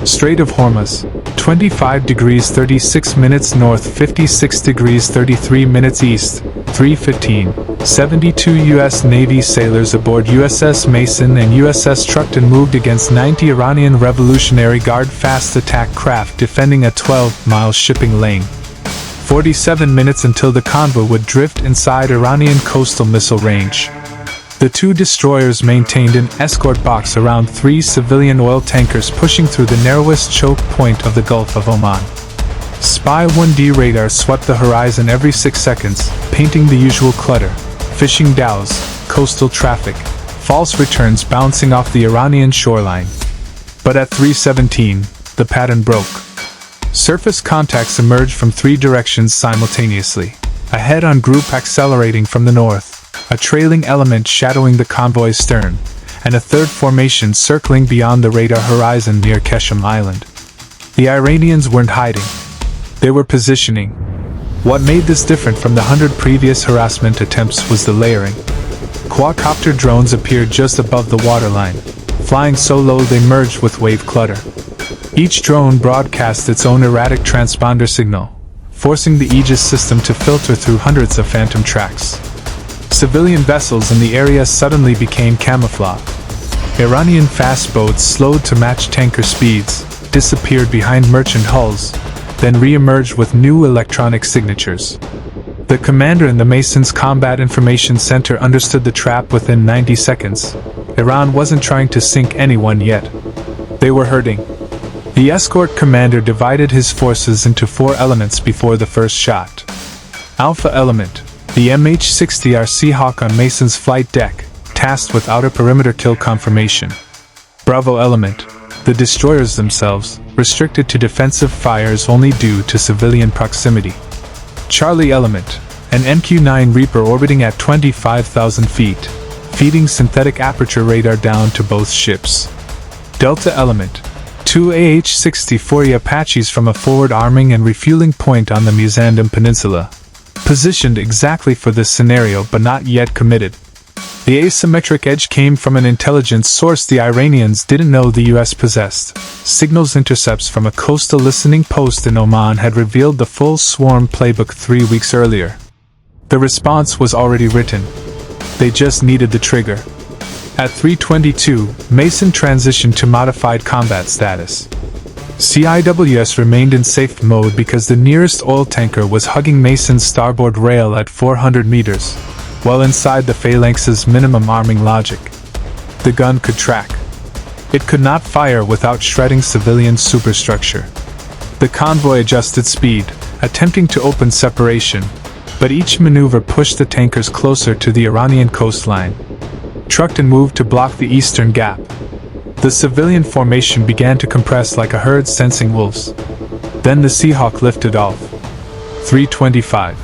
Strait of Hormuz, 25 degrees 36 minutes north, 56 degrees 33 minutes east, 3:15. 72 U.S. Navy sailors aboard USS Mason and USS Truckton moved against 90 Iranian Revolutionary Guard fast attack craft defending a 12-mile shipping lane. 47 minutes until the convoy would drift inside Iranian coastal missile range. The two destroyers maintained an escort box around 3 civilian oil tankers pushing through the narrowest choke point of the Gulf of Oman. Spy 1D radar swept the horizon every 6 seconds, painting the usual clutter: fishing dhows, coastal traffic, false returns bouncing off the Iranian shoreline. But at 3:17, the pattern broke. Surface contacts emerged from 3 directions simultaneously. A head-on group accelerating from the north, a trailing element shadowing the convoy's stern, and a third formation circling beyond the radar horizon near Keshem Island. The Iranians weren't hiding. They were positioning. What made this different from the 100 previous harassment attempts was the layering. Quadcopter drones appeared just above the waterline, flying so low they merged with wave clutter. Each drone broadcast its own erratic transponder signal, forcing the Aegis system to filter through hundreds of phantom tracks. Civilian vessels in the area suddenly became camouflaged. Iranian fastboats slowed to match tanker speeds, disappeared behind merchant hulls, then re-emerged with new electronic signatures. The commander in the Mason's Combat Information Center understood the trap within 90 seconds. Iran wasn't trying to sink anyone yet. They were hurting. The escort commander divided his forces into 4 elements before the first shot. Alpha element, the MH-60R Seahawk on Mason's flight deck, tasked with outer perimeter kill confirmation. Bravo element, the destroyers themselves, restricted to defensive fires only due to civilian proximity. Charlie element, an MQ-9 Reaper orbiting at 25,000 feet, feeding synthetic aperture radar down to both ships. Delta element, 2 AH-64E Apaches from a forward arming and refueling point on the Muzandam Peninsula, positioned exactly for this scenario but not yet committed. The asymmetric edge came from an intelligence source the Iranians didn't know the US possessed. Signals intercepts from a coastal listening post in Oman had revealed the full swarm playbook 3 weeks earlier. The response was already written. They just needed the trigger. At 3:22, Mason transitioned to modified combat status. CIWS remained in safe mode because the nearest oil tanker was hugging Mason's starboard rail at 400 meters, well inside the phalanx's minimum arming logic. The gun could track. It could not fire without shredding civilian superstructure. The convoy adjusted speed, attempting to open separation, but each maneuver pushed the tankers closer to the Iranian coastline. Truckton moved to block the eastern gap. The civilian formation began to compress like a herd sensing wolves. Then the Seahawk lifted off. 3:25.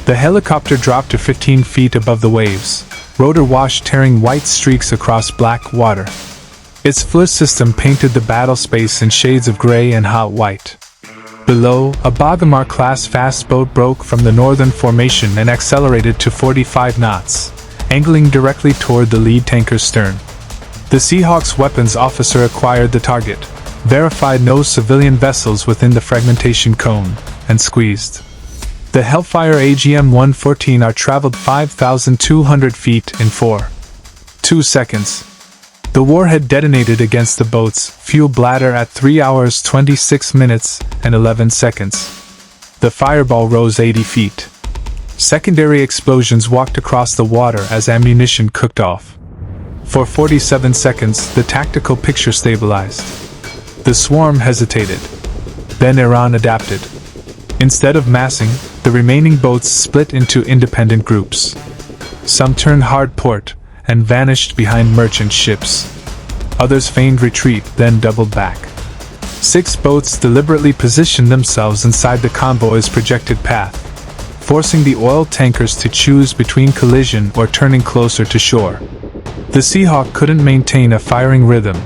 The helicopter dropped to 15 feet above the waves, rotor wash tearing white streaks across black water. Its FLIR system painted the battle space in shades of gray and hot white. Below, a Bagamar-class fastboat broke from the northern formation and accelerated to 45 knots, angling directly toward the lead tanker's stern. The Seahawk's weapons officer acquired the target, verified no civilian vessels within the fragmentation cone, and squeezed. The Hellfire AGM-114R traveled 5,200 feet in 4.2 seconds. The warhead detonated against the boat's fuel bladder at 3 hours 26 minutes and 11 seconds. The fireball rose 80 feet. Secondary explosions walked across the water as ammunition cooked off. For 47 seconds, the tactical picture stabilized. The swarm hesitated. Then Iran adapted. Instead of massing, the remaining boats split into independent groups. Some turned hard port and vanished behind merchant ships. Others feigned retreat, then doubled back. 6 boats deliberately positioned themselves inside the convoy's projected path, forcing the oil tankers to choose between collision or turning closer to shore. The Seahawk couldn't maintain a firing rhythm.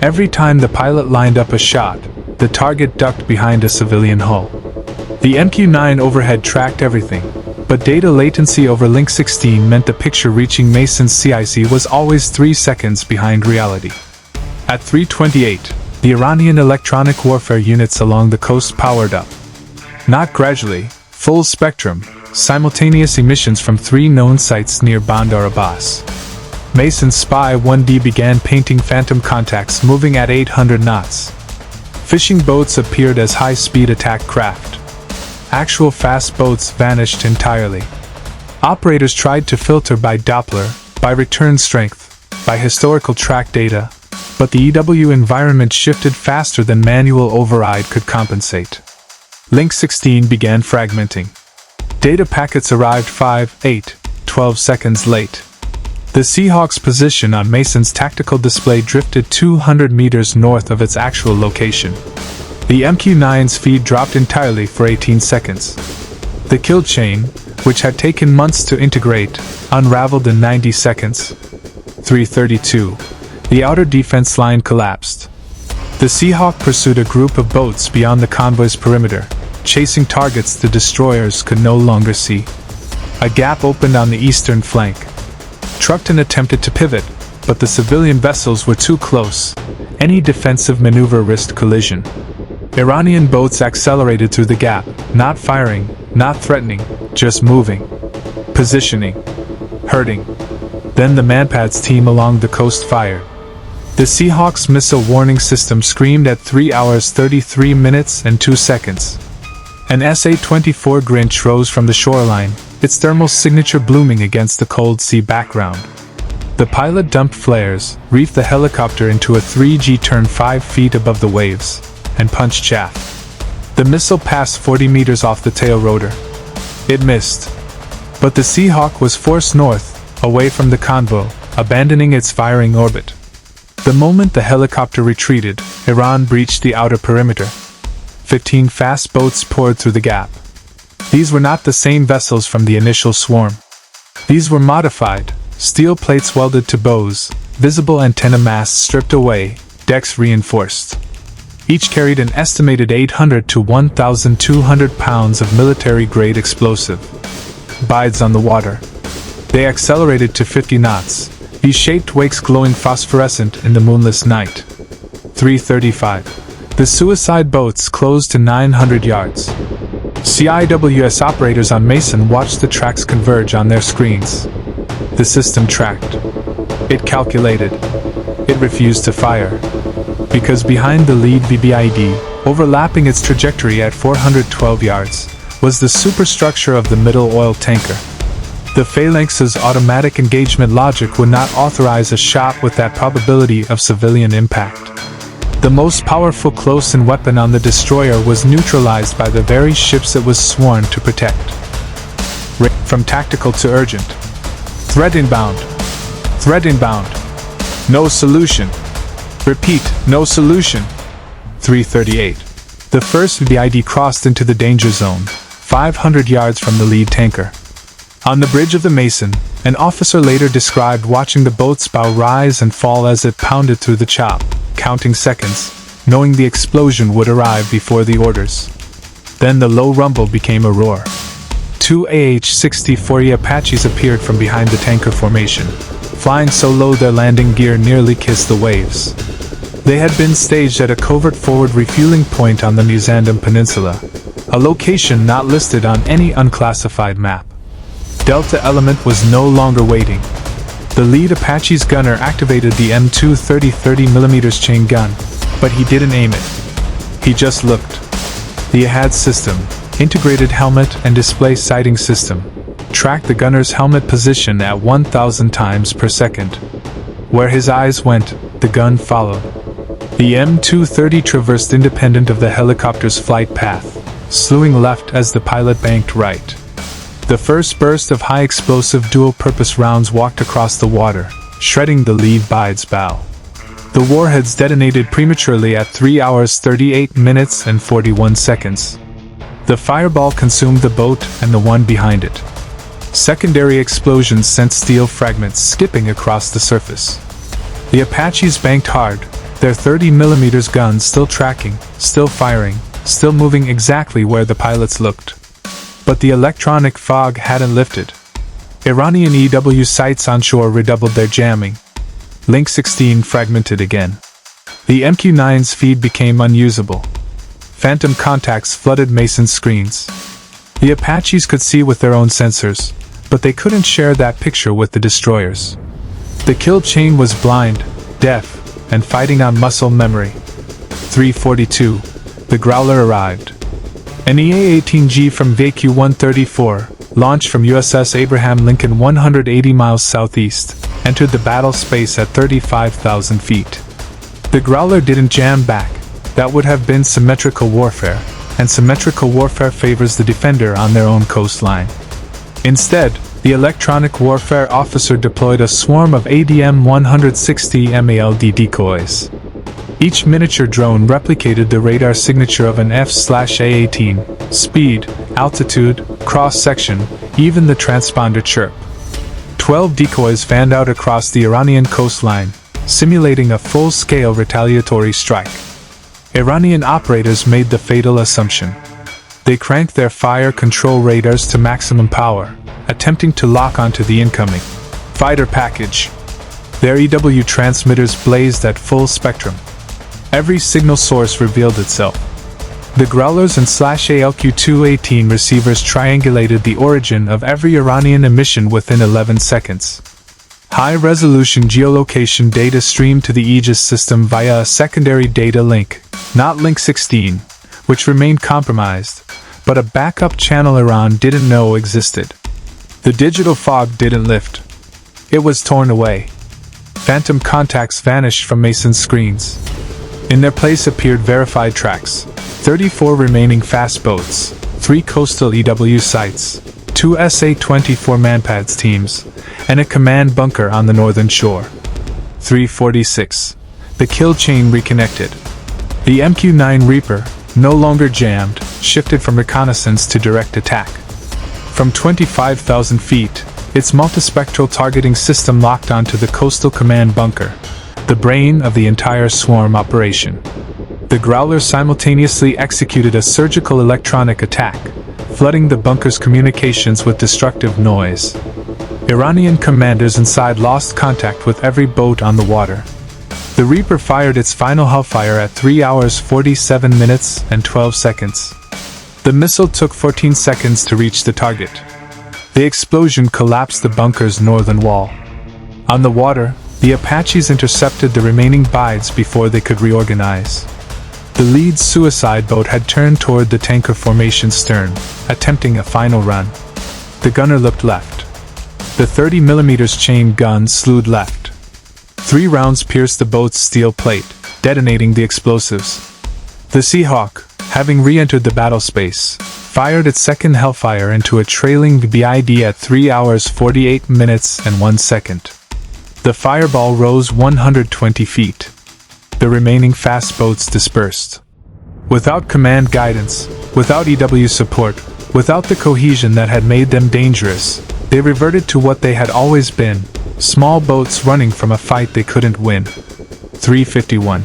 Every time the pilot lined up a shot, the target ducked behind a civilian hull. The MQ-9 overhead tracked everything, but data latency over Link 16 meant the picture reaching Mason's CIC was always 3 seconds behind reality. At 3:28, The Iranian electronic warfare units along the coast powered up. Not gradually, full spectrum, simultaneous emissions from 3 known sites near Bandar Abbas. Mason's Spy 1D began painting phantom contacts moving at 800 knots. Fishing boats appeared as high-speed attack craft. Actual fast boats vanished entirely. Operators tried to filter by Doppler, by return strength, by historical track data, but the EW environment shifted faster than manual override could compensate. Link 16 began fragmenting. Data packets arrived 5, 8, 12 seconds late. The Seahawk's position on Mason's tactical display drifted 200 meters north of its actual location. The MQ-9's feed dropped entirely for 18 seconds. The kill chain, which had taken months to integrate, unraveled in 90 seconds. 3:32. The outer defense line collapsed. The Seahawk pursued a group of boats beyond the convoy's perimeter, chasing targets the destroyers could no longer see. A gap opened on the eastern flank. Truckton attempted to pivot, but the civilian vessels were too close. Any defensive maneuver risked collision. Iranian boats accelerated through the gap, not firing, not threatening, just moving. Positioning. Hurting. Then the Manpad's team along the coast fired. The Seahawk's missile warning system screamed at 3 hours 33 minutes and 2 seconds. An SA-24 Grinch rose from the shoreline, its thermal signature blooming against the cold sea background. The pilot dumped flares, reefed the helicopter into a 3G turn 5 feet above the waves, and punched chaff. The missile passed 40 meters off the tail rotor. It missed. But the Seahawk was forced north, away from the convoy, abandoning its firing orbit. The moment the helicopter retreated, Iran breached the outer perimeter. 15 fast boats poured through the gap. These were not the same vessels from the initial swarm. These were modified, steel plates welded to bows, visible antenna masts stripped away, decks reinforced. Each carried an estimated 800 to 1,200 pounds of military-grade explosive. Bides on the water. They accelerated to 50 knots, V-shaped wakes glowing phosphorescent in the moonless night. 3:35. The suicide boats closed to 900 yards. CIWS operators on Mason watched the tracks converge on their screens. The system tracked. It calculated. It refused to fire. Because behind the lead VBID, overlapping its trajectory at 412 yards, was the superstructure of the middle oil tanker. The Phalanx's automatic engagement logic would not authorize a shot with that probability of civilian impact. The most powerful close-in weapon on the destroyer was neutralized by the very ships it was sworn to protect. From tactical to urgent. Threat inbound. Threat inbound. No solution. Repeat, no solution. 3:38. The first VBID crossed into the danger zone, 500 yards from the lead tanker. On the bridge of the Mason, an officer later described watching the boat's bow rise and fall as it pounded through the chop, counting seconds, knowing the explosion would arrive before the orders. Then the low rumble became a roar. 2 AH-64E Apaches appeared from behind the tanker formation, flying so low their landing gear nearly kissed the waves. They had been staged at a covert forward refueling point on the Muzandam Peninsula, a location not listed on any unclassified map. Delta Element was no longer waiting. The lead Apache's gunner activated the M2 30mm chain gun, but he didn't aim it. He just looked. The AHAD system, integrated helmet and display sighting system, tracked the gunner's helmet position at 1,000 times per second. Where his eyes went, the gun followed. The M230 traversed independent of the helicopter's flight path, slewing left as the pilot banked right. The first burst of high-explosive dual-purpose rounds walked across the water, shredding the lead bide's bow. The warheads detonated prematurely at 3 hours 38 minutes and 41 seconds. The fireball consumed the boat and the one behind it. Secondary explosions sent steel fragments skipping across the surface. The Apaches banked hard, their 30mm guns still tracking, still firing, still moving exactly where the pilots looked. But the electronic fog hadn't lifted. Iranian EW sites onshore redoubled their jamming. Link 16 fragmented again. The MQ-9's feed became unusable. Phantom contacts flooded Mason's screens. The Apaches could see with their own sensors, but they couldn't share that picture with the destroyers. The kill chain was blind, deaf, and fighting on muscle memory. 3:42. The Growler arrived. An EA-18G from VQ-134, launched from USS Abraham Lincoln 180 miles southeast, entered the battle space at 35,000 feet. The Growler didn't jam back. That would have been symmetrical warfare, and symmetrical warfare favors the defender on their own coastline. Instead, the electronic warfare officer deployed a swarm of ADM-160 MALD decoys. Each miniature drone replicated the radar signature of an F/A-18, speed, altitude, cross-section, even the transponder chirp. 12 decoys fanned out across the Iranian coastline, simulating a full-scale retaliatory strike. Iranian operators made the fatal assumption. They cranked their fire control radars to maximum power, attempting to lock onto the incoming fighter package. Their EW transmitters blazed at full spectrum. Every signal source revealed itself. The Growlers and /ALQ-218 receivers triangulated the origin of every Iranian emission within 11 seconds. High-resolution geolocation data streamed to the Aegis system via a secondary data link, not Link 16, which remained compromised, but a backup channel Iran didn't know existed. The digital fog didn't lift. It was torn away. Phantom contacts vanished from Mason's screens. In their place appeared verified tracks, 34 remaining Fastboats, 3 coastal EW sites, 2 SA-24 manpads teams, and a command bunker on the northern shore. 3:46. The kill chain reconnected. The MQ-9 Reaper, no longer jammed, shifted from reconnaissance to direct attack. From 25,000 feet, its multispectral targeting system locked onto the coastal command bunker, the brain of the entire swarm operation. The Growler simultaneously executed a surgical electronic attack, flooding the bunker's communications with destructive noise. Iranian commanders inside lost contact with every boat on the water. The Reaper fired its final hellfire at 3 hours 47 minutes and 12 seconds. The missile took 14 seconds to reach the target. The explosion collapsed the bunker's northern wall. On the water, the Apaches intercepted the remaining bides before they could reorganize. The lead suicide boat had turned toward the tanker formation's stern, attempting a final run. The gunner looked left. The 30mm chain gun slewed left. 3 rounds pierced the boat's steel plate, detonating the explosives. The Seahawk, having re-entered the battle space, fired its second hellfire into a trailing BID at 3 hours 48 minutes and 1 second. The fireball rose 120 feet. The remaining Fastboats dispersed. Without command guidance, without EW support, without the cohesion that had made them dangerous, they reverted to what they had always been, small boats running from a fight they couldn't win. 3:51.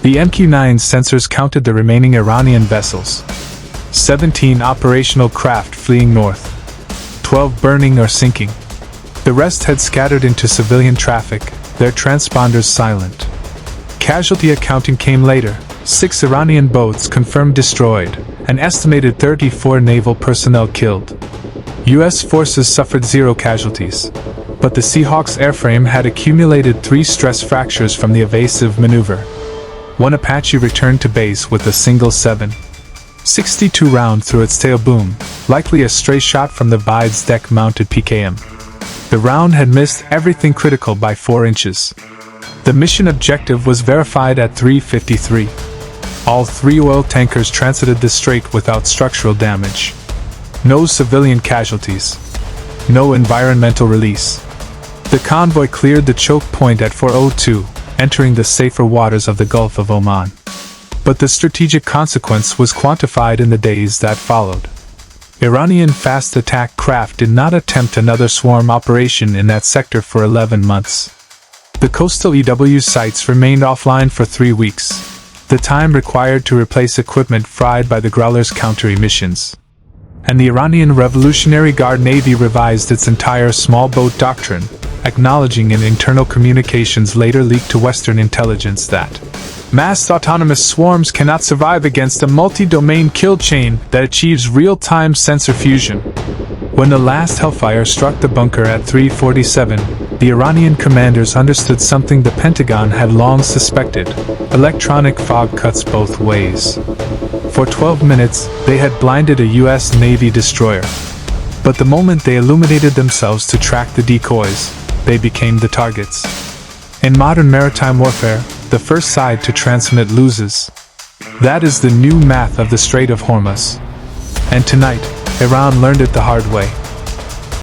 The MQ-9 sensors counted the remaining Iranian vessels. 17 operational craft fleeing north. 12 burning or sinking. The rest had scattered into civilian traffic, their transponders silent. Casualty accounting came later. 6 Iranian boats confirmed destroyed, an estimated 34 naval personnel killed. U.S. forces suffered 0 casualties, but the Seahawk's airframe had accumulated 3 stress fractures from the evasive maneuver. 1 Apache returned to base with a single 7.62 round through its tail boom, likely a stray shot from the Bide's deck-mounted PKM. The round had missed everything critical by 4 inches. The mission objective was verified at 3:53. All 3 oil tankers transited the strait without structural damage. No civilian casualties. No environmental release. The convoy cleared the choke point at 4:02, entering the safer waters of the Gulf of Oman. But the strategic consequence was quantified in the days that followed. Iranian fast attack craft did not attempt another swarm operation in that sector for 11 months. The coastal EW sites remained offline for 3 weeks, the time required to replace equipment fried by the Growler's counter-emissions. And the Iranian Revolutionary Guard Navy revised its entire small boat doctrine, acknowledging in internal communications later leaked to Western intelligence that Massed autonomous swarms cannot survive against a multi-domain kill chain that achieves real-time sensor fusion. When the last Hellfire struck the bunker at 3:47, the Iranian commanders understood something the Pentagon had long suspected: electronic fog cuts both ways. For 12 minutes, they had blinded a U.S. Navy destroyer. But the moment they illuminated themselves to track the decoys, they became the targets. In modern maritime warfare, the first side to transmit loses. That is the new math of the Strait of Hormuz. And tonight, Iran learned it the hard way.